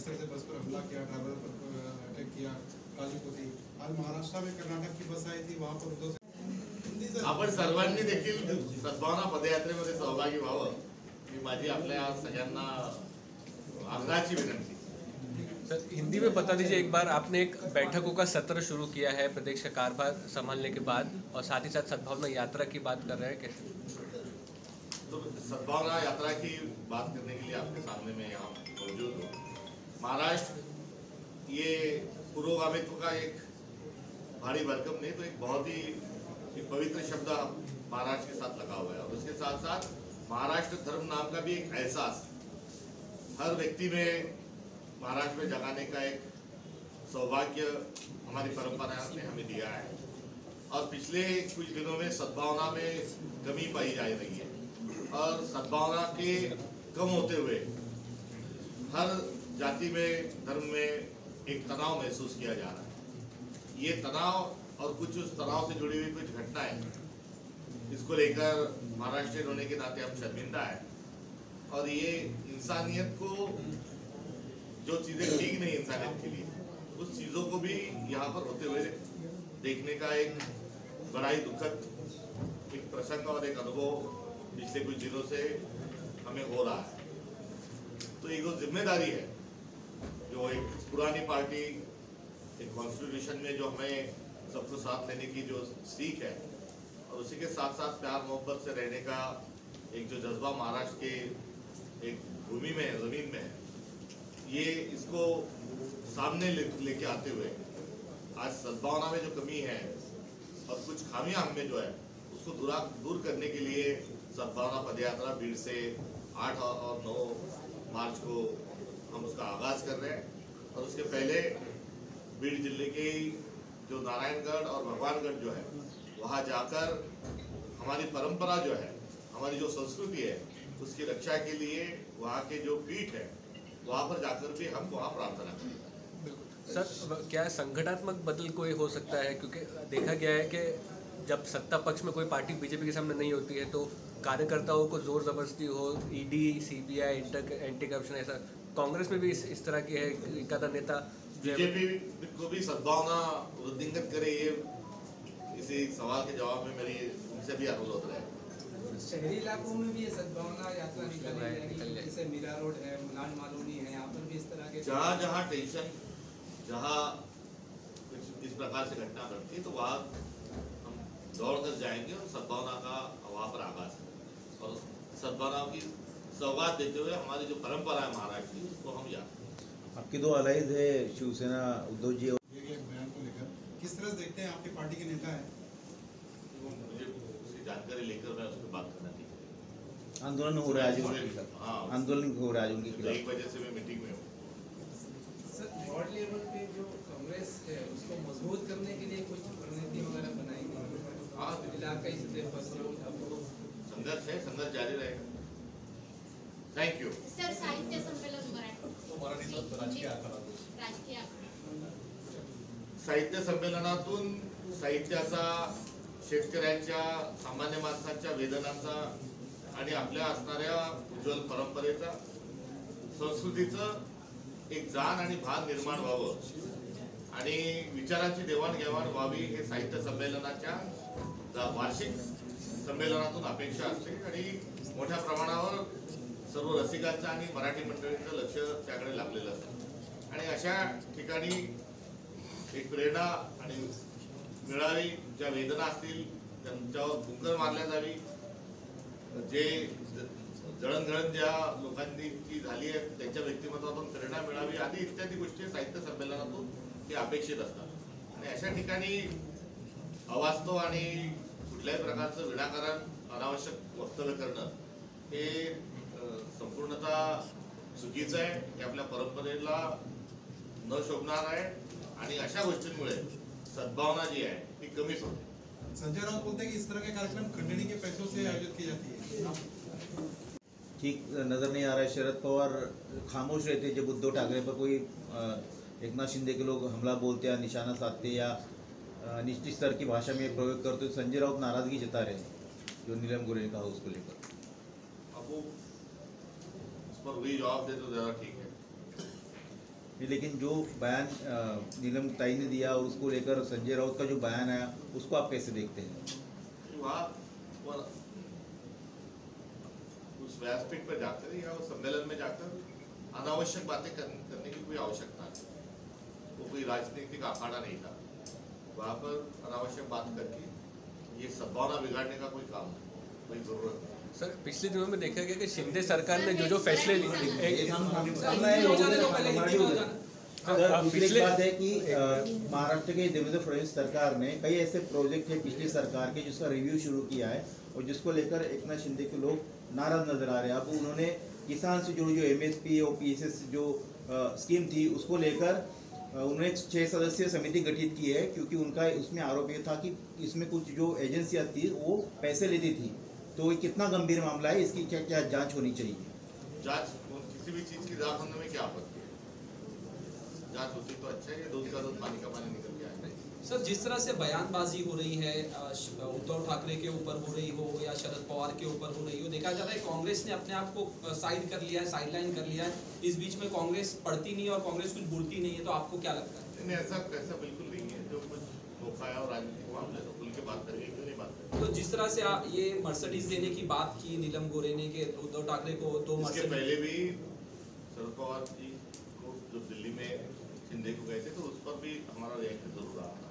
तरह से बस पर हमला KIA, driver पर attack KIA, काजूपोती। आज महाराष्ट्र में कर्नाटक की बस आई थी, वहाँ पर उद्धव आपण सर्वांनी देखील सद्भावना पदयात्रेमध्ये सहभागी व्हावं ही माझी आपल्या सगळ्यांना आग्रहाची विनंती। सर, हिंदी में बता दीजिए एक बार, आपने एक बैठकों का सत्र शुरू किया है प्रदेश का कार्यभार संभालने के बाद, और साथ ही साथ सद्भावना यात्रा की बात कर रहे हैं, कैसे? तो सद्भावना यात्रा की बात करने के लिए आपके सामने मैं यहाँ मौजूद हूँ। महाराष्ट्र ये पुरोगामित्व का एक भारी भरकम नहीं तो एक बहुत ही एक पवित्र शब्द महाराष्ट्र के साथ लगा हुआ है, और उसके साथ साथ महाराष्ट्र धर्म नाम का भी एक एहसास हर व्यक्ति में महाराष्ट्र में जगाने का एक सौभाग्य हमारी परंपरा ने हमें दिया है। और पिछले कुछ दिनों में सद्भावना में कमी पाई जा रही है, और सद्भावना के कम होते हुए हर जाति में धर्म में एक तनाव महसूस किया जा रहा है। ये तनाव और कुछ उस तनाव से जुड़ी हुई कुछ घटनाएं, इसको लेकर महाराष्ट्र होने के नाते हम शर्मिंदा है, और ये इंसानियत को जो चीज़ें ठीक नहीं इंसानियत के लिए, उस चीज़ों को भी यहाँ पर होते हुए देखने का एक बड़ा ही दुखद एक प्रसंग और एक अनुभव पिछले कुछ दिनों से हमें हो रहा है। तो एक जिम्मेदारी है जो एक पुरानी पार्टी एक कॉन्स्टिट्यूशन में जो हमें सबको साथ लेने की जो सीख है, और उसी के साथ साथ प्यार मोहब्बत से रहने का एक जो जज्बा महाराष्ट्र के एक भूमि में है, ज़मीन में है, ये इसको सामने लेके आते हुए आज सद्भावना में जो कमी है और कुछ खामियां हमें जो है उसको दूर करने के लिए सद्भावना पदयात्रा भीड़ से 8 और 9 मार्च को हम उसका आगाज़ कर रहे हैं। और उसके पहले भीड़ जिले के जो नारायणगढ़ और भगवानगढ़ जो है वहाँ जाकर हमारी परंपरा जो है, हमारी जो संस्कृति है, उसकी रक्षा के लिए वहाँ के जो पीठ है वहाँ पर जाकर भी हम वहाँ प्रार्थना करें। सर, क्या संगठनात्मक बदल कोई हो सकता है? क्योंकि देखा गया है कि जब सत्ता पक्ष में कोई पार्टी बीजेपी के सामने नहीं होती है तो कार्यकर्ताओं को जोर जबरदस्ती हो, ईडी, सीबीआई, एंटी करप्शन, ऐसा कांग्रेस में भी इस तरह की है, एक आधा नेता बीजेपी को भी सद्भावना वृद्धिंगत करे, ये इसी सवाल के जवाब में मेरी उनसे भी अनुरोध है। शहरी इलाकों में भी ये सद्भावना यात्रा निकाली जाएगी, जैसे मीरा रोड है, मुलान मालोनी है, यहाँ पर भी इस तरह के जहाँ टेंशन, जहाँ कुछ इस प्रकार से घटना घटती है तो वहाँ हम दौड़ कर जाएंगे और सद्भावना का वहाँ पर आगाज है, और सद्भावना की सौगात देते हुए हमारी जो परंपरा है महाराष्ट्र की उसको हम याद। आपके दो अलाइज है शिवसेना उद्धव जी, बयान को लेकर किस तरह से देखते हैं? आपकी पार्टी के नेता है, मुझे उसकी जानकारी लेकर मैं उस पर बात करना चाहिए। आंदोलन हो रहा है आज, हाँ, आंदोलन हो रहा है आज उनके खिलाफ। 1 बजे से मैं मीटिंग में हूँ। सर, ब्रॉड लेवल पे जो कांग्रेस है उसको मजबूत करने के लिए कुछ रणनीति वगैरह बनाई गई? हाँ, इलाका इस संघर्ष है, संघर्ष जारी रहेगा। Thank you. सर, साहित्य संमेलन राजकीय साहित्य संमेलनातून साहित्याचा, शेतकऱ्यांच्या, सामान्य माणसांच्या वेदनांचा आणि आपल्या असणाऱ्या उज्ज्वल परंपरेचा, संस्कृतीचं एक जाण आणि भान निर्माण व्हावं आणि विचारांची देवाणघेवाण व्हावी, हे साहित्य संमेलनाच्या वार्षिक संमेलनातून अपेक्षा असते, आणि मोठ्या प्रमाणावर सर्व रसिकांचं आणि मराठी मंडळींचं लक्ष त्याकडे लागलेलं असतं, आणि अशा ठिकाणी एक प्रेरणा आणि मिळावी, ज्या वेदना असतील त्यांच्यावर फुंकर मारल्या जावी, जे जळणघळण ज्या लोकांनी की झाली आहे त्यांच्या व्यक्तिमत्वातून प्रेरणा मिळावी, आदी इत्यादी गोष्टी साहित्य संमेलनातून हे अपेक्षित असतात। आणि अशा ठिकाणी अवास्तव आणि कुठल्याही प्रकारचं विनाकारण अनावश्यक वक्तव्य करणं हे संपूर्णतः चुकीचं आहे, हे आपल्या परंपरेला न शोभणार आहे, आणि अशा गोष्टींमुळे सद्भावना जी है ती कमीच होती। संजय राउत बोलते हैं कि इस तरह के कार्यक्रम खंडनी के पैसों से आयोजित की जाती है, ठीक नजर नहीं आ रहा है। शरद पवार खामोश रहते जब उद्धव ठाकरे पर कोई एकनाथ शिंदे के लोग हमला बोलते या निशाना साधते या निश्चित स्तर की भाषा में प्रयोग करते, तो संजय राउत नाराजगी जता रहे जो नीलम गोरे ने कहा उसको लेकर। अब वो उस पर वही जवाब दे तो ज़्यादा ठीक है। लेकिन जो बयान नीलम ताई ने दिया और उसको लेकर संजय राउत का जो बयान आया उसको आप कैसे देखते हैं? वहाँ उस व्यासपीठ पर जाकर या उस सम्मेलन में जाकर अनावश्यक बातें करने की कोई आवश्यकता नहीं। वो कोई राजनीतिक अखाड़ा नहीं था। वहाँ पर अनावश्यक बात करके ये सद्भावना बिगाड़ने का कोई काम नहीं, कोई जरूरत नहीं। सर पिछले दिनों में देखा गया कि शिंदे सरकार ने जो फैसले लिए दूसरी बात है कि महाराष्ट्र के देवेंद्र फडणवीस सरकार ने कई ऐसे प्रोजेक्ट है पिछली सरकार के जिसका रिव्यू शुरू किया है और जिसको लेकर एकनाथ शिंदे के लोग नाराज नजर आ रहे हैं। अब उन्होंने किसान से जुड़ी जो MSP और PSS जो स्कीम थी उसको लेकर उन्होंने 6 सदस्यीय समिति गठित की है, क्योंकि उनका उसमें आरोप ये था कि इसमें कुछ जो एजेंसियां थी वो पैसे लेती थी। तो ये कितना गंभीर मामला है, इसकी क्या क्या जांच होनी चाहिए? जांच किसी भी चीज की जांच होने में क्या आपत्ति है? जांच होती तो अच्छा है, ये दूध का दूध पानी का पानी निकल गया है। सर जिस तरह से बयानबाजी हो रही है उद्धव ठाकरे के ऊपर हो रही हो या शरद पवार के ऊपर हो रही हो, देखा जा रहा है कांग्रेस ने अपने आप को साइड कर लिया है, साइडलाइन कर लिया है। इस बीच में कांग्रेस पढ़ती नहीं और कांग्रेस कुछ बोलती नहीं है, तो आपको क्या लगता है? नहीं, ऐसा बिल्कुल नहीं है। जो कुछ मौका है और राजनीतिक मामले तो खुल के बात करेंगे, क्यों नहीं बात करेंगे? तो जिस तरह से ये मर्सिडीज देने की बात की नीलम गोरे ने कि उद्धव ठाकरे को तो इसके पहले भी शरद पवार जी को जो दिल्ली में शिंदे को गए थे तो उस पर भी हमारा रिएक्शन जरूर रहा था।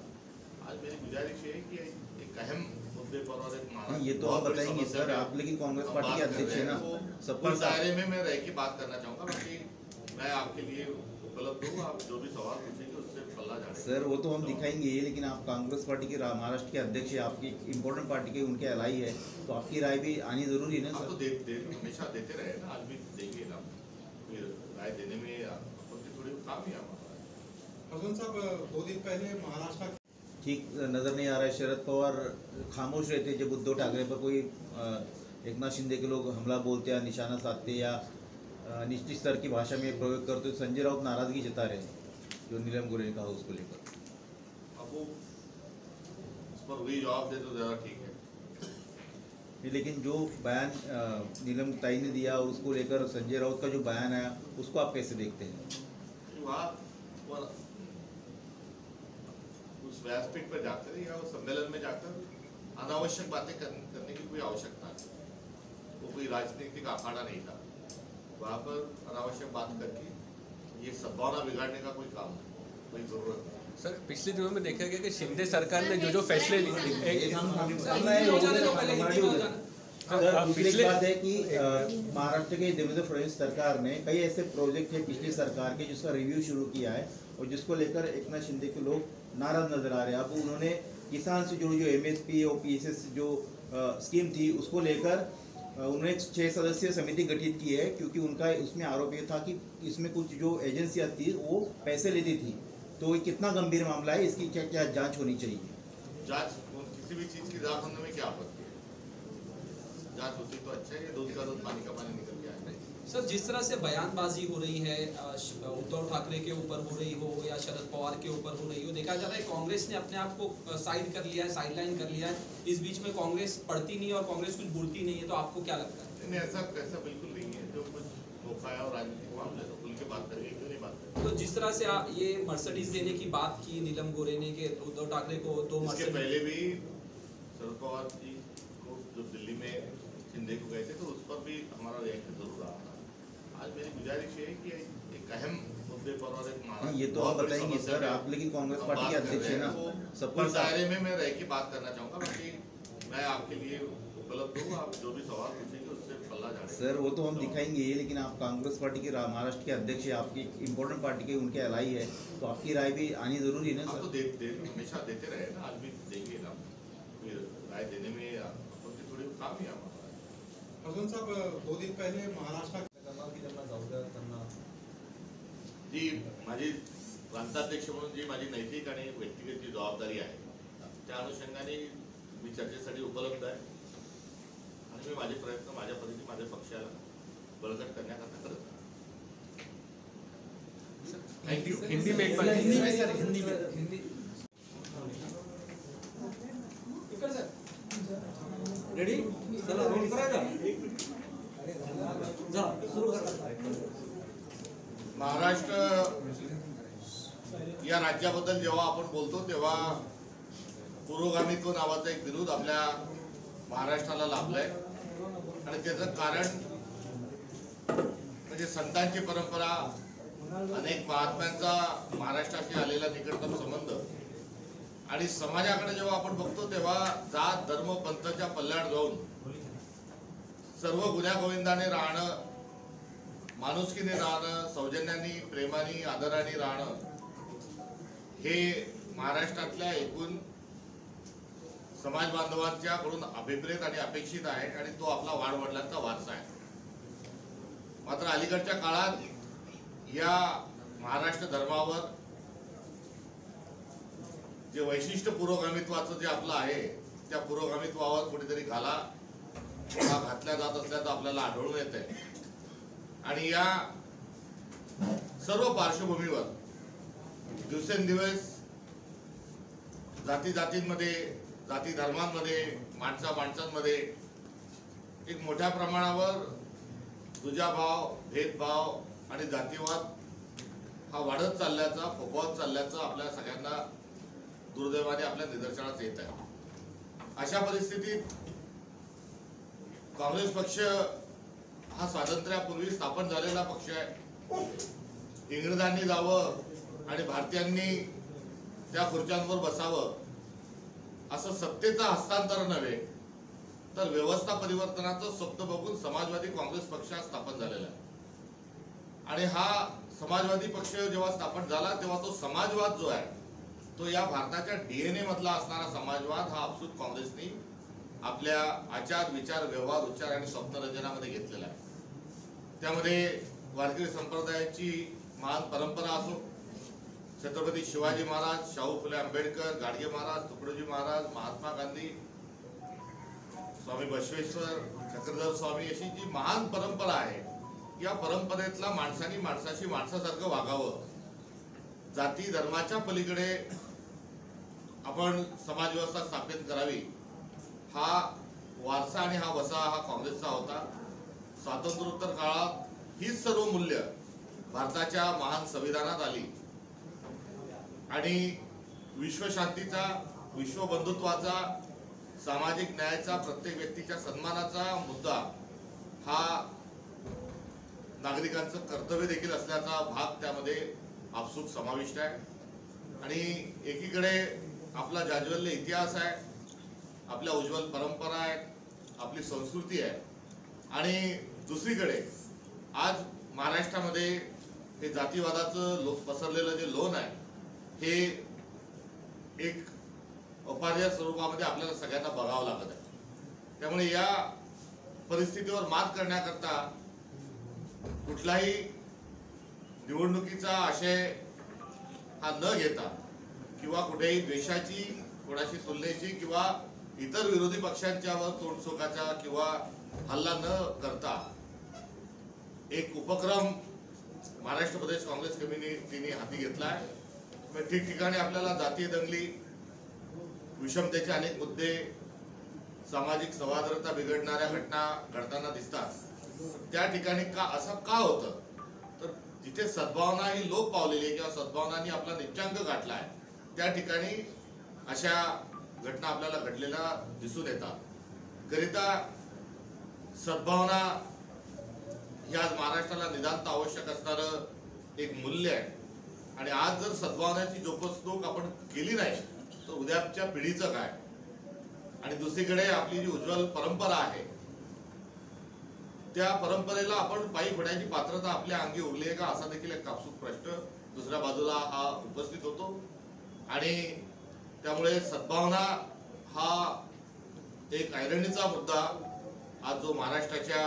आज मेरी गुजारिश है कि एक अहम मुद्दे पर और एक ये तो आप बताएंगे सर, आप लेकिन कांग्रेस पार्टी के अध्यक्ष है ना, सबके दायरे में मैं रह के बात करना चाहूंगा। बाकी मैं आपके लिए उपलब्ध हूँ, आप जो भी सवाल पूछेंगे उससे पल्ला झाड़ेंगे सर। वो तो हम दिखाएंगे, लेकिन आप कांग्रेस पार्टी के महाराष्ट्र के अध्यक्ष है, आपकी इम्पोर्टेंट पार्टी के उनके एलाई है, तो आपकी राय भी आनी जरूरी है ना सर? तो हमेशा देते रहे ना, आज भी देंगे ना। राय देने में थोड़ी काम ही हमारा। अर्जुन साहब 2 दिन पहले महाराष्ट्र ठीक नजर नहीं आ रहा है, शरद पवार खामोश रहते जब उद्धव ठाकरे पर कोई एकनाथ शिंदे के लोग हमला बोलते या निशाना साधते या निचली स्तर की भाषा में प्रयोग करते। संजय राउत नाराजगी जता रहे हैं जो नीलम गोरे ने कहा उसको लेकर। अब वो उस पर वही जवाब दे तो ज़्यादा ठीक है। लेकिन जो बयान नीलम ताई ने दिया और उसको लेकर संजय राउत का जो बयान आया उसको आप कैसे देखते हैं? वहाँ उस व्यासपीठ पर जाकर या उस सम्मेलन में जाकर अनावश्यक बातें करने की कोई आवश्यकता नहीं। वो कोई राजनीतिक अखाड़ा नहीं था। वहाँ पर अनावश्यक बात करके ये सद्भावना बिगाड़ने का कोई काम नहीं, कोई जरूरत नहीं। सर पिछले दिनों में देखा गया कि शिंदे सरकार ने जो फैसले लिए दूसरी बात है कि महाराष्ट्र के देवेंद्र फडणवीस सरकार ने कई ऐसे प्रोजेक्ट है पिछली सरकार के जिसका रिव्यू शुरू किया है और जिसको लेकर एकनाथ शिंदे के लोग नाराज नजर आ रहे हैं। अब उन्होंने किसान से जुड़ी जो MSP और PSS जो स्कीम थी उसको लेकर उन्होंने 6 सदस्यीय समिति गठित की है, क्योंकि उनका उसमें आरोप ये था कि इसमें कुछ जो एजेंसियां थी वो पैसे लेती थी। तो ये कितना गंभीर मामला है, इसकी क्या क्या जांच होनी चाहिए? जांच किसी भी चीज की जांच होने में क्या आपत्ति है? जांच होती तो अच्छा है, ये दूध का दूध पानी का पानी निकल गया है। सर जिस तरह से बयानबाजी हो रही है उद्धव ठाकरे के ऊपर हो रही हो या शरद पवार के ऊपर हो रही हो, देखा जा रहा है कांग्रेस ने अपने आप को साइड कर लिया है, साइडलाइन कर लिया है। इस बीच में कांग्रेस पढ़ती नहीं और कांग्रेस कुछ बोलती नहीं है, तो आपको क्या लगता है? नहीं, ऐसा बिल्कुल नहीं है। जो कुछ मौका है और राजनीतिक मामले तो खुल के बात करेंगे, क्यों नहीं बात करेंगे? तो जिस तरह से ये मर्सिडीज देने की बात की नीलम गोरे ने कि उद्धव ठाकरे को तो इसके पहले भी शरद पवार जी को जो दिल्ली में शिंदे को गए थे तो उस पर भी हमारा रिएक्शन जरूर रहा था। आज मेरी गुजारिश है कि एक अहम मुद्दे पर और एक ये तो आप बताएंगे सर, आप लेकिन कांग्रेस पार्टी के अध्यक्ष है ना, सबके दायरे में मैं रह के बात करना चाहूंगा। बाकी मैं आपके लिए उपलब्ध हूँ, आप जो भी सवाल पूछेंगे उससे पल्ला झाड़ेंगे। सर वो तो हम दिखाएंगे, लेकिन आप कांग्रेस पार्टी के महाराष्ट्र के अध्यक्ष है, आपकी इम्पोर्टेंट पार्टी के उनके एलाई है, तो आपकी राय भी आनी जरूरी है ना सर? तो हमेशा देते रहे ना, आज भी देंगे ना। राय देने में थोड़ी काम ही हमारा। अर्जुन साहब 2 दिन पहले महाराष्ट्र जी माझी प्रांताध्यक्ष म्हणून जी माझी नैतिक आणि व्यक्तिगत जी जबाबदारी आहे त्या अनुषंगाने मी चर्चेसाठी उपलब्ध आहे आणि मी माझे प्रयत्न माझ्या पद्धतीने माझ्या पक्षाला बळकट करण्याकरता करत आहे। Thank you. हिंदी में एक बार हिंदी में सर, हिंदी रेडी चला रोल करायचा महाराष्ट्र या राज्याबद्दल जेव्हा आपण बोलतो तेव्हा पुरोगामित्व नावाचा एक विरोध आपल्या महाराष्ट्राला लाभलाय आणि त्याचं कारण म्हणजे संतांची परंपरा, अनेक महात्म्यांचा महाराष्ट्राशी आलेला निकटतम संबंध आणि समाजाकडे जेव्हा आपण बघतो तेव्हा जात धर्म पंथाच्या पल्ल्यात जाऊन सर्व गुण्यागोविंदाने राहणं, माणुसकीने राहणं, सौजन्याने, प्रेमाने, आदराने राहणं हे महाराष्ट्रातल्या एकूण समाज बांधवांच्याकडून अभिप्रेत आणि अपेक्षित आहे आणि तो आपला वाडवडिलांचा वारसा आहे. मात्र अलीकडच्या काळात या महाराष्ट्र धर्मावर जे वैशिष्ट्य पुरोगामित्वाचं जे आपलं आहे त्या पुरोगामित्वावर कुठेतरी घाला घातल्या जात असल्याचं आपल्याला आढळून येतंय आणि या सर्व पार्श्वभूमीवर दिवसेंदिवस जाती जातींमध्ये, जाती धर्मांमध्ये, माणसांमध्ये एक मोठ्या प्रमाणावर दुजाभाव, भेदभाव आणि जातीवाद हा वाढत चालल्याचा, फोफावत चालल्याचा आपल्या सगळ्यांना दुर्दैवाने आपल्या निदर्शनास येत आहे. अशा परिस्थितीत काँग्रेस पक्ष हा स्वातंत्र्यापूर्वी स्थापन झालेला पक्ष आहे. इंग्रजांनी जावं आणि भारतीयांनी त्या खुर्च्यांवर बसावं असं सत्तेचं हस्तांतर नव्हे तर व्यवस्था परिवर्तनाचं स्वप्न बघून समाजवादी काँग्रेस पक्ष स्थापन झालेला आहे. आणि हा समाजवादी पक्ष जेव्हा स्थापन झाला तेव्हा तो समाजवाद जो आहे तो या भारताच्या DNA मधला असणारा समाजवाद हा आपसूक काँग्रेसनी आपल्या आचार, विचार, व्यवहार, उच्चार आणि स्वप्नरंजनामध्ये घेतलेला आहे. त्यामध्ये वारकरी संप्रदायाची महान परंपरा असो, छत्रपती शिवाजी महाराज, शाहू फुले आंबेडकर, गाडगे महाराज, तुकडोजी महाराज, महात्मा गांधी, स्वामी बसवेश्वर, चक्रधर स्वामी अशी जी महान परंपरा आहे या परंपरेतला माणसांनी माणसाशी माणसासारखं वागावं, जाती धर्माच्या पलीकडे आपण समाजव्यवस्था स्थापित करावी हा वारसा आणि हा वसा हा काँग्रेसचा होता. स्वातंत्र्योत्तर काळात ही सर्व मूल्य भारताच्या महान संविधानात आली आणि विश्वशांतीचा, विश्वबंधुत्वाचा, सामाजिक न्यायाचा, प्रत्येक व्यक्तीच्या सन्मानाचा मुद्दा हा नागरिकांचं कर्तव्य देखील असल्याचा भाग त्यामध्ये आपसूक समाविष्ट आहे. आणि एकीकडे आपला जाज्वल्य इतिहास आहे, आपल्या उज्ज्वल परंपरा आहेत, आपली संस्कृती आहे आणि दुसरीकडे आज महाराष्ट्रामध्ये हे जातीवादाचं पसरलेलं जे लोण आहे हे एक अपार्य स्वरूपामध्ये आपल्याला सगळ्यांना बघावं लागत आहे. त्यामुळे या परिस्थितीवर मात करण्याकरता कुठलाही निवडणुकीचा आशय हा न घेता किंवा कुठेही द्वेषाची, कोणाशी तुलनेची किंवा इतर विरोधी पक्षांच्यावर तोडसोकाचा किंवा हल्ला न करता एक उपक्रम महाराष्ट्र प्रदेश काँग्रेस कमिटीने हाती घेतला आहे. ठिकठिकाणी आपल्याला जातीय दंगली, विषमतेचे अनेक मुद्दे, सामाजिक सौहार्दता बिघडणाऱ्या घटना घडताना दिसतात. त्या ठिकाणी असं का होतं तर जिथे सद्भावना ही लोप पावलेली आहे किंवा सद्भावनांनी आपला निच्चांक गाठलाय त्या ठिकाणी अशा घटना आपल्याला घडलेल्या दिसून येतात. करिता सद्भावना ही आज महाराष्ट्राला नितांत आवश्यक असणारं एक मूल्य आहे आणि आज जर सद्भावनाची जोपासणूक आपण केली नाही तर उद्याच्या पिढीचं काय. आणि दुसरीकडे आपली जी उज्ज्वल परंपरा आहे त्या परंपरेला आपण पायी पडण्याची पात्रता आपल्या अंगी उरली आहे का असा देखील एक कापसूक प्रश्न दुसऱ्या बाजूला हा उपस्थित होतो. आणि त्यामुळे सद्भावना हा एक ऐरणीचा मुद्दा आज जो महाराष्ट्राच्या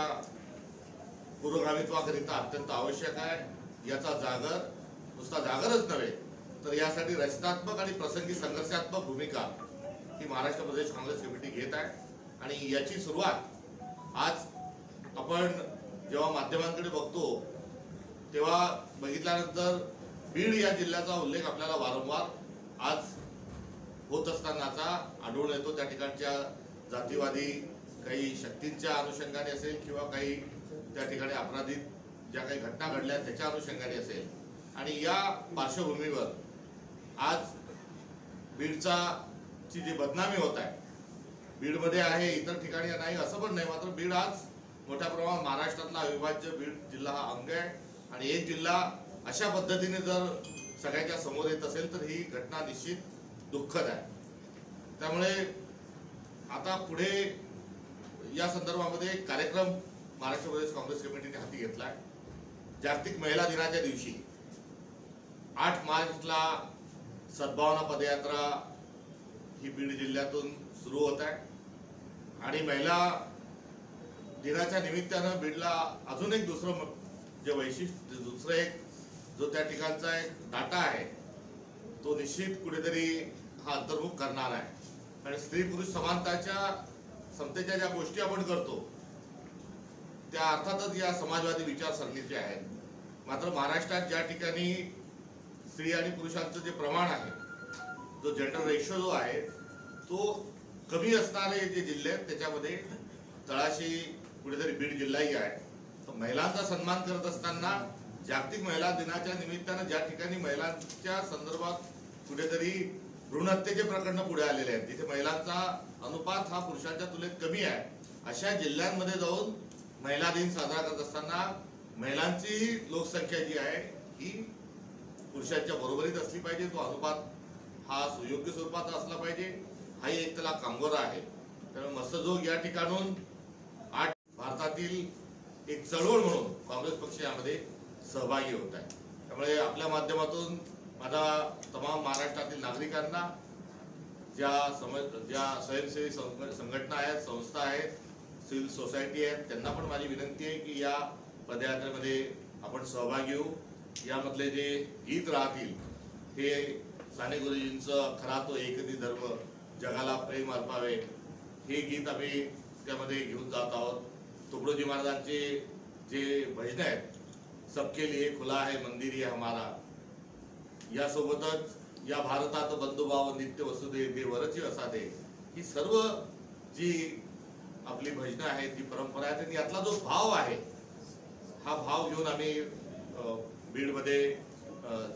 पुरोगामित्वाकरिता अत्यंत आवश्यक आहे याचा जागर नुसता जागरच नव्हे तर यासाठी रचनात्मक आणि प्रसंगी संघर्षात्मक भूमिका ही महाराष्ट्र प्रदेश काँग्रेस कमिटी घेत आहे. आणि याची सुरुवात आज आपण जेव्हा माध्यमांकडे बघतो तेव्हा बघितल्यानंतर बीड या जिल्ह्याचा उल्लेख आपल्याला वारंवार आज होत असतानाचा आढळून येतो. त्या ठिकाणच्या जातीवादी काही शक्तींच्या अनुषंगाने असेल किंवा काही त्या ठिकाणी अपराधिक ज्या काही घटना घडल्या त्याच्या अनुषंगाने असेल. आणि या पार्श्वभूमीवर आज बीडचा ची जी बदनामी होत आहे, बीडमध्ये आहे इतर ठिकाणी नाही असं पण नाही, मात्र बीड आज मोठ्या प्रमाणात महाराष्ट्रातला अविभाज्य बीड जिल्हा हा अंग आहे आणि एक जिल्हा अशा पद्धतीने जर सगळ्यांच्या समोर येत असेल तर ही घटना निश्चित दुःखद आहे. त्यामुळे आता पुढे या संदर्भामध्ये एक कार्यक्रम महाराष्ट्र प्रदेश काँग्रेस कमिटीने हाती घेतलाय. जागतिक महिला दिनाच्या दिवशी 8 मार्चला सद्भावना पदयात्रा ही बीड जिल्ह्यातून सुरू होत आहे आणि महिला दिनाच्या निमित्तानं बीडला अजून एक दुसरं जे वैशिष्ट्य, दुसरं एक जो त्या ठिकाणचा एक डाटा आहे तो निश्चित कुठेतरी हा अंतर्मुख करणार आहे. आणि स्त्री पुरुष समानताच्या समतेच्या ज्या गोष्टी आपण करतो त्या अर्थातच या समाजवादी विचारसरणीचे आहेत. मात्र महाराष्ट्रात ज्या ठिकाणी स्त्री आणि पुरुषांचं जे प्रमाण आहे, जो जेंडर रेशो जो आहे तो कमी असणारे जे जिल्हे आहेत त्याच्यामध्ये तळाशी कुठेतरी बीड जिल्हाही आहे. तर महिलांचा सन्मान करत असताना जागतिक महिला दिनाच्या निमित्तानं ज्या ठिकाणी महिलांच्या संदर्भात कुठेतरी भ्रूण हत्येचे प्रकरण पुढे आलेले आहेत, तिथे महिलांचा अनुपात हा पुरुषांच्या तुलनेत कमी आहे, अशा जिल्ह्यांमध्ये जाऊन महिला दिन साजरा करत असताना महिलांची लोकसंख्या जी आहे ही पुरुषांच्या बरोबरीत असली पाहिजे. तो अनुपात हा सुयोग्य स्वरूपात असला पाहिजे. हाही एक त्याला कांगोरा आहे. त्यामुळे मत्स्यजोग या ठिकाणून भारतातील एक चळवळ म्हणून काँग्रेस पक्ष यामध्ये सहभागी होत आहे. त्यामुळे आपल्या माध्यमातून माझा तमाम महाराष्ट्रातील नागरिकांना ज्या स्वयंसेवी संघटना आहेत, संस्था आहेत, सिव्हिल सोसायटी आहेत, त्यांना पण माझी विनंती आहे की या पदयात्रेमध्ये आपण सहभागी होऊ. यामधले जे गीत राहतील हे साने गुरुजींचं खरा तो एकती धर्म जगाला प्रेम अर्पावे हे गीत आम्ही त्यामध्ये घेऊन जात आहोत. तुकडोजी महाराजांचे जे भजन आहेत, सबके लिए खुला है मंदिर ये हमारा, यासोबतच या भारतात बंधुभाव नित्य वसुदेव देवरची असादे, ही सर्व जी आपली भजनं आहेत, जी परंपरा आहे, आणि यातला जो भाव आहे हा भाव घेऊन आम्ही बीडमध्ये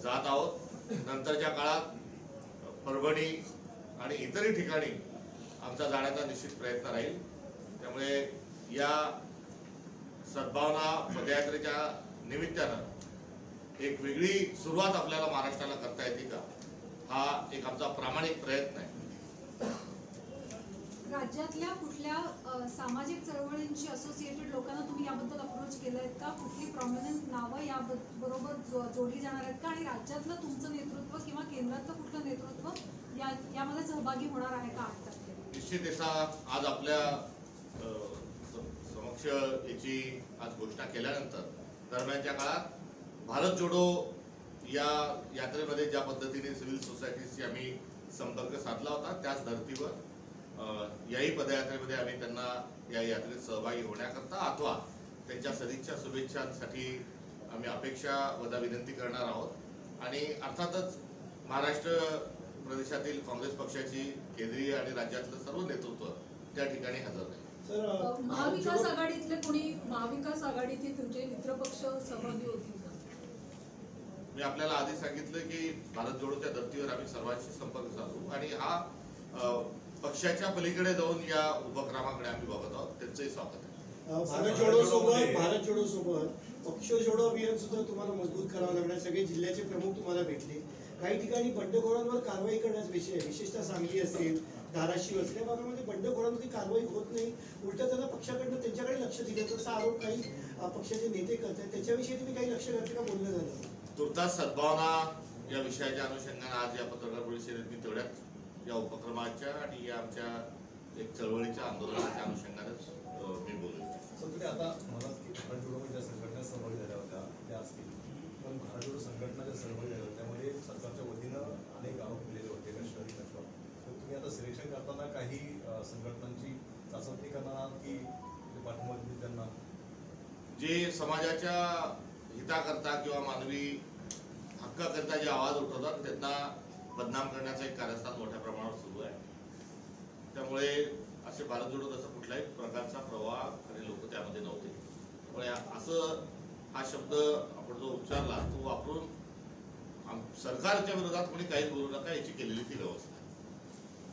जात आहोत. नंतरच्या काळात परभणी आणि इतरही ठिकाणी आमचा जाण्याचा निश्चित प्रयत्न राहील. त्यामुळे या सद्भावना पदयात्रेच्या निमित्तानं एक वेगळी सुरुवात आपल्याला महाराष्ट्राला करता येते का, हा एक आमचा प्रामाणिक प्रयत्न आहे. राज्यातल्या कुठल्या सामाजिक चळवळींची असोसिएटेड लोकांना तुम्ही याबद्दल अप्रोच केलंय का? कुठली प्रॉमिनंट नावं या बरोबर जोडली जाणार आहेत का? आणि राज्यातलं तुमचं नेतृत्व किंवा केंद्रातलं कुठलं नेतृत्व यामध्ये सहभागी होणार आहे का? 8 तारखेला निश्चित याचा आज आपल्या समक्ष याची आज घोषणा केल्यानंतर दरम्यानच्या काळात भारत जोडो या यात्रेमध्ये ज्या पद्धतीने सिव्हिल सोसायटीशी आम्ही संपर्क साधला होता, त्याच धर्तीवर याही पदयात्रेमध्ये आम्ही त्यांना या यात्रेत सहभागी होण्याकरता अथवा त्यांच्या सदिच्छा शुभेच्छांसाठी आम्ही अपेक्षा वजा विनंती करणार आहोत. आणि अर्थातच महाराष्ट्र प्रदेशातील काँग्रेस पक्षाची केंद्रीय आणि राज्यातलं सर्व नेतृत्व त्या ठिकाणी हजर आहे. महाविकास आघाडीतले कोणी महाविकास आघाडीतील तुमचे मित्रपक्ष सहभागी होतील का? मी आपल्याला आधी सांगितलं की भारत जोडोच्या धर्तीवर आम्ही सर्वांशी संपर्क साधू आणि हा पक्षाच्या पलीकडे जाऊन या उपक्रमाकडे आम्ही बघत आहोत. त्यांचंही स्वागत आहे. भारत जोडो सोबत पक्ष जोडो अभियान सुद्धा तुम्हाला मजबूत करावं लागणार. सगळे जिल्ह्याचे प्रमुख तुम्हाला भेटले. काही ठिकाणी बंडखोरांवर कारवाई करण्याचा विषय आहे, विशेषतः सांगली असेल, धाराशिव असेल, या भागामध्ये बंडखोरांवरती कारवाई होत नाही, उलट त्यांना पक्षाकडनं त्यांच्याकडे लक्ष दिल्याचा असा आरोप काही पक्षाचे नेते करतात. त्याच्याविषयी तुम्ही काही लक्ष घातलं का? बोलणं झालं तुर्तास सद्भावना या विषयाच्या अनुषंगाने आज या पत्रकार परिषदेत मी तेवढ्याच या उपक्रमाच्या आणि या आमच्या एक चळवळीच्या आंदोलनाच्या अनुषंगानेच मी बोलू इच्छितो. तुम्ही आता मला भारत जोडो ज्या संघटना सहभागी झाल्या होत्या त्या असतील, पण भारत जोडो संघटना ज्या सहभागी झाल्या होत्या त्यामध्ये सरकारच्या वतीनं अनेक आरोप केलेले होते लष्करी नष्ट. तर तुम्ही आता सिलेक्शन करताना काही संघटनांची चाचपणी करणार की पाठिंबा देतील त्यांना? जे समाजाच्या हिताकरता किंवा मानवी हक्काकरता जे आवाज उठवतात त्यांना बदनाम करण्याचा एक कारस्थान मोठ्या प्रमाणावर सुरू आहे. त्यामुळे असे भारत जोडो तसं कुठल्याही प्रकारचा प्रवाह आणि लोक त्यामध्ये नव्हते. त्यामुळे असं हा शब्द आपण जो उच्चारला तो वापरून सरकारच्या विरोधात कोणी काही बोलू नका याची केलेली ती व्यवस्था.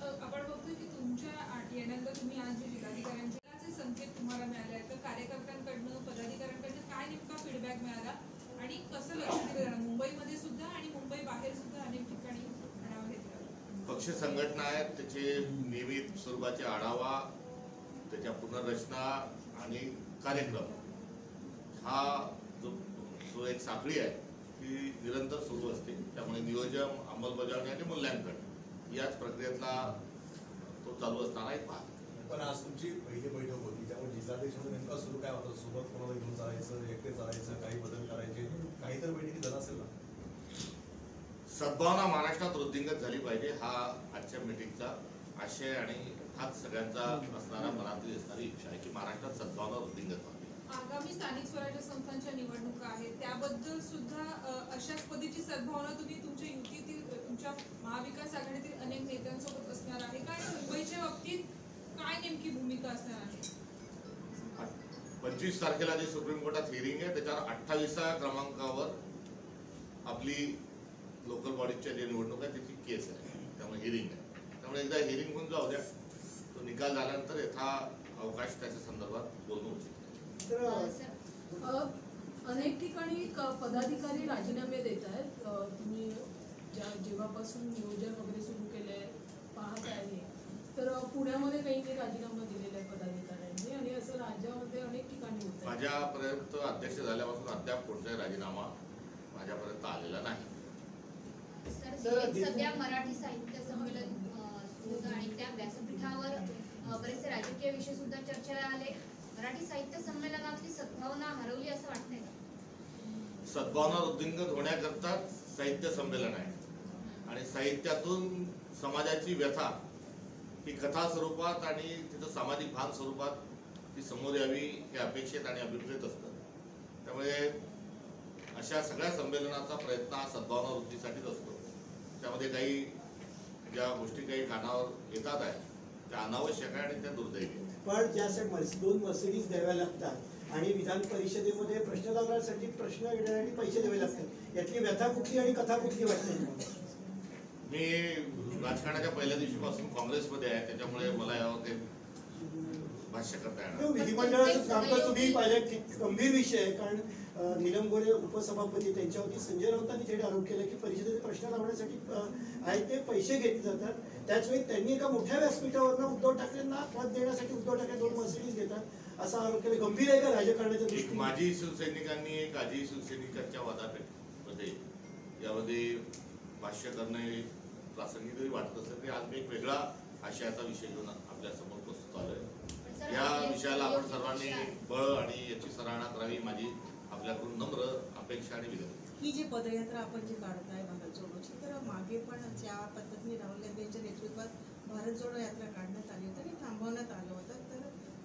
आपण बघतोय की तुमच्या येण्यानंतर तुम्ही आज जे जिल्हाधिकाऱ्यांचे संकेत तुम्हाला मिळाले आहेत तर कार्यकर्त्यांकडनं पदाधिकाऱ्यांकडनं काय नेमका फीडबॅक मिळाला आणि कसं लक्ष दिलं जाणार मुंबईमध्ये सुद्धा आणि मुंबई बाहेर सुद्धा अनेक ठिकाणी आढावा घेतला. पक्ष संघटना आहेत त्याचे नियमित स्वरूपाचे आढावा, त्याच्या पुनर्रचना आणि कार्यक्रम हा जो एक साखळी आहे ती निरंतर सुरू असते. त्यामुळे नियोजन, अंमलबजावणी आणि मूल्यांकन याच प्रक्रियेतला तो चालू असताना एक भाग. पण आज तुमची पहिली बैठक होती त्यामुळे जिल्हाध्यक्ष नेमका सुरू काय होतं? सोबत कोणाला घेऊन चालायचं, एकटे चालायचं, काही बदल करायचे, काही तर बैठकी झाला असेल ना? सद्भावना महाराष्ट्रात वृद्धिंगत झाली पाहिजे हा आजच्या मीटिंगचा आशय आणि हाच सगळ्यांचा असणारा मनातली असणारी इच्छा आहे की महाराष्ट्रात सद्भावना वृद्धिंगत व्हावी. आगामी स्थानिक स्वराज्य संस्थांच्या निवडणुका आहेत त्याबद्दल सुद्धा अशाच पद्धतीची सद्भावना तुम्ही तुमच्या युतीतील तुमच्या महाविकास आघाडीतील अनेक नेत्यांसोबत असणार आहे का? मुंबईच्या बाबतीत काय नेमकी भूमिका असणार आहे? 25 तारखेला जे सुप्रीम कोर्टात हिअरिंग आहे त्याच्यावर 28व्या क्रमांकावर आपली लोकल बॉडीच्या जे निवडणूक आहे त्याची केस आहे, त्यामुळे हिअरिंग आहे. त्यामुळे एकदा हिअरिंग होऊन जाऊ द्या, तो निकाल झाल्यानंतर यथा अवकाश त्याच्या संदर्भात बोलणं उचित. अनेक ठिकाणी पदाधिकारी राजीनामे देत आहेत. तुम्ही जेव्हापासून नियोजन वगैरे सुरू केले पाहत आहे तर पुण्यामध्ये काही राजीनामा दिलेला आहे पदाधिकाऱ्यांनी आणि असं राज्यामध्ये अनेक ठिकाणी होत आहे. माझ्यापर्यंत अध्यक्ष झाल्यापासून अद्याप कोणताही राजीनामा माझ्यापर्यंत आलेला नाही. सध्या मराठी साहित्य संमेलन होतं आणि त्या व्यासपीठावर बरेचसे राजकीय विषय सुद्धा चर्चेला आले. मराठी साहित्य संमेलनातली सद्भावना हरवली असं वाटतंय का? सद्भावना वृद्धिंगत होण्याकरता साहित्य संमेलन आहे आणि साहित्यातून समाजाची व्यथा ही कथा स्वरूपात आणि तिथं सामाजिक भान स्वरूपात ती समोर यावी हे अपेक्षित आणि अभिप्रेत असतं. त्यामुळे अशा सगळ्या संमेलनाचा प्रयत्न हा सद्भावना वृद्धीसाठीच असतो. त्यामध्ये काही ज्या गोष्टी काही कानावर येतात आहेत त्या अनावश्यक आहे आणि त्या दुर्दैवी. पण ज्यासाठी 2 मर्सिडीज द्याव्या लागतात आणि विधान परिषदेमध्ये प्रश्न लावण्यासाठी प्रश्न घेण्यासाठी पैसे द्यावे लागतात, यातली व्यथा कुठली आणि कथा कुठली वाटते? मी राजकारणाच्या पहिल्या दिवशीपासून काँग्रेसमध्ये आहे त्याच्यामुळे मला यावर काही भाष्य करता येणार. विधिमंडळाचं कामकाज तुम्ही पाहिलं गंभीर विषय आहे, कारण नीलम गोरे उपसभापती त्यांच्यावरती संजय राऊतांनी थेट आरोप केला की परिषदेचे प्रश्न लावण्यासाठी आहे ते पैसे घेतले जातात. त्याचवेळी त्यांनी एका मोठ्या व्यासपीठावरनं उद्धव ठाकरेंना पद देण्यासाठी उद्धव ठाकरे 2 मर्सिडीज देतात असा आरोप केला. गंभीर आहे का राजकारणाच्या दृष्टीने? माजी शिवसैनिकांनी एक आजी शिवसैनिकांच्या वादापेठमध्ये यामध्ये भाष्य करणे प्रासंगिक जरी वाटत असेल तरी आज मी एक वेगळा आशयाचा विषय घेऊन आपल्या समोर प्रस्तुत आलोय. या विषयाला आपण सर्वांनी बळ आणि याची सराहना करावी माझी आपल्याकडून नम्र अपेक्षा आणि विनंती. ही जी पदयात्रा आपण जी काढताय भारत जोडोची, तर मागे पण ज्या पद्धतीने राहुल गांधींच्या नेतृत्वात भारत जोडो यात्रा काढण्यात आली होती आणि थांबवण्यात आलं होतं, तर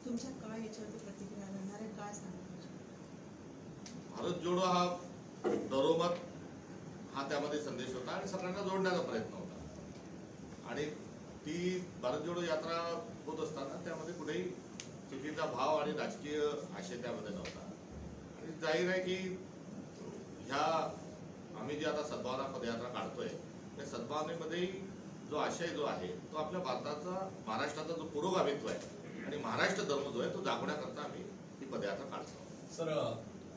तुमच्या काय याच्यावरती प्रतिक्रिया राहणार आहे, काय सांगणार? भारत जोडो हा दरोमत हा त्यामध्ये संदेश होता आणि सगळ्यांना जोडण्याचा प्रयत्न होता आणि ती भारत जोडो यात्रा होत असताना त्यामध्ये कुठेही चुकीचा भाव आणि राजकीय आशय त्यामध्ये नव्हता. आणि जाहीर आहे की ह्या आम्ही जी आता सद्भावना पदयात्रा काढतोय त्या सद्भावनेमध्ये जो आशय जो आहे तो आपल्या भारताचा महाराष्ट्राचा जो पुरोगामित्व आहे आणि महाराष्ट्र धर्म जो आहे तो दाखवण्याकरता आम्ही ही पदयात्रा काढतो. सर,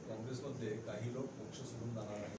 काँग्रेसमध्ये काही लोक पक्ष सोडून जाणार आहेत.